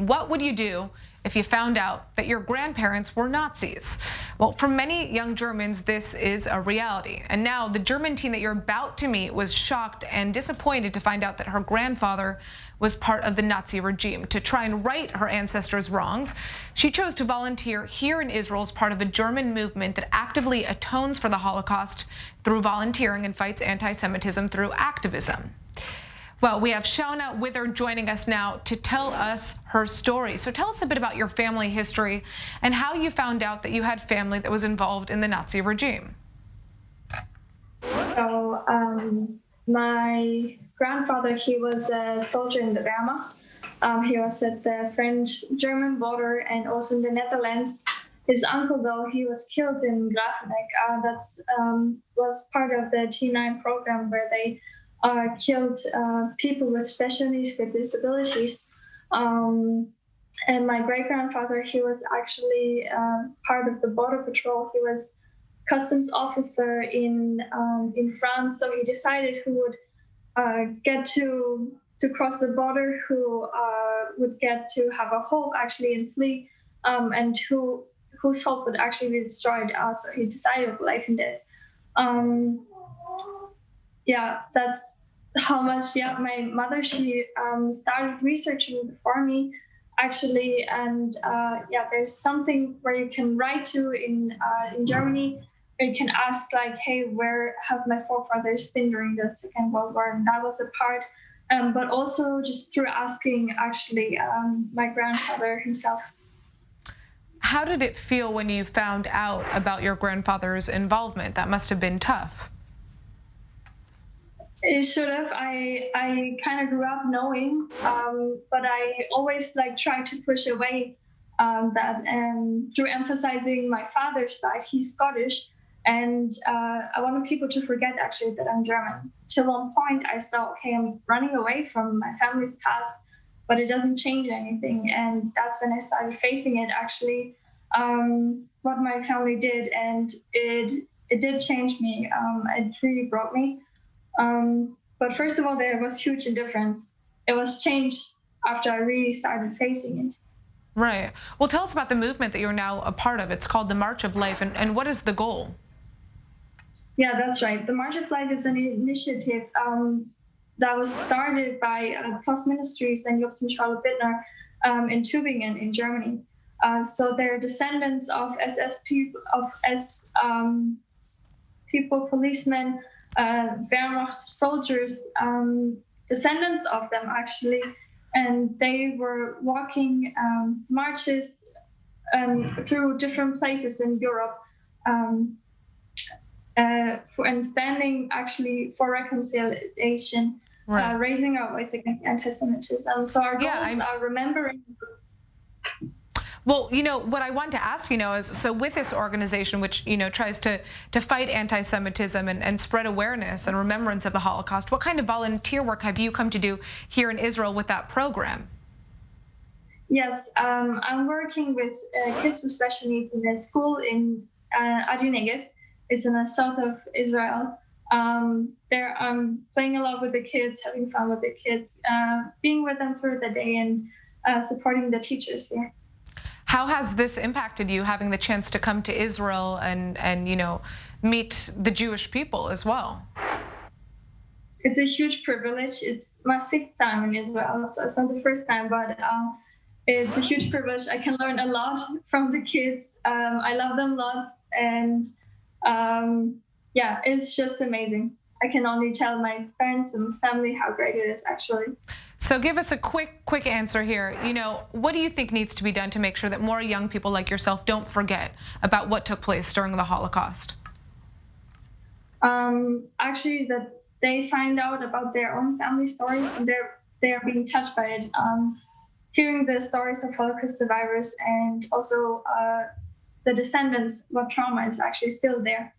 What would you do if you found out that your grandparents were Nazis? Well, for many young Germans, this is a reality. And now the German teen that you're about to meet was shocked and disappointed to find out that her grandfather was part of the Nazi regime. To try and right her ancestors' wrongs, she chose to volunteer here in Israel as part of a German movement that actively atones for the Holocaust through volunteering and fights anti-Semitism through activism. Well, we have Shauna Wither joining us now to tell us her story. So tell us a bit about your family history and how you found out that you had family that was involved in the Nazi regime. So my grandfather, he was a soldier in the Wehrmacht. He was at the French-German border and also in the Netherlands. His uncle, though, he was killed in Grafenegg. That's was part of the T9 program where they killed people with special needs, with disabilities. And my great-grandfather, he was actually part of the border patrol. He was customs officer in France, so he decided who would get to cross the border, who would get to have a hope actually and flee, and whose hope would actually be destroyed. So he decided life and death. Yeah, that's how much. Yeah, my mother, she started researching before me, actually, and yeah, there's something where you can write to in Germany. You can ask like, hey, where have my forefathers been during the Second World War? And that was a part, but also just through asking actually my grandfather himself. How did it feel when you found out about your grandfather's involvement? That must have been tough. It should have. I kind of grew up knowing, but I always like tried to push away that, through emphasizing my father's side. He's Scottish. And I wanted people to forget actually that I'm German. Till one point I saw, okay, I'm running away from my family's past, but it doesn't change anything. And that's when I started facing it actually, what my family did. And it did change me. It really broke me. But first of all, there was huge indifference. It was changed after I really started facing it. Right. Well, tell us about the movement that you're now a part of. It's called the March of Life. And what is the goal? Yeah, that's right. The March of Life is an initiative that was started by Plus Ministries and Jobs and Charlotte Bittner in Tübingen in Germany. So they're descendants of SS people, people, policemen, Wehrmacht soldiers, descendants of them actually, and they were walking marches through different places in Europe. And standing actually for reconciliation, right. Raising our voice against anti-Semitism. So our goals are remembering. Well, what I want to ask, is so with this organization, which, tries to fight anti-Semitism and spread awareness and remembrance of the Holocaust, what kind of volunteer work have you come to do here in Israel with that program? Yes, I'm working with kids with special needs in a school in Atone. It's in the south of Israel. There I'm playing a lot with the kids, having fun with the kids, being with them through the day and supporting the teachers there. How has this impacted you, having the chance to come to Israel and meet the Jewish people as well? It's a huge privilege. It's my 6th time in Israel, so it's not the first time, but it's a huge privilege. I can learn a lot from the kids. I love them lots, and yeah, it's just amazing. I can only tell my friends and family how great it is actually. So give us a quick answer here. What do you think needs to be done to make sure that more young people like yourself don't forget about what took place during the Holocaust? Actually, that they find out about their own family stories and they're being touched by it. Hearing the stories of Holocaust survivors and also the descendants, what trauma is actually still there.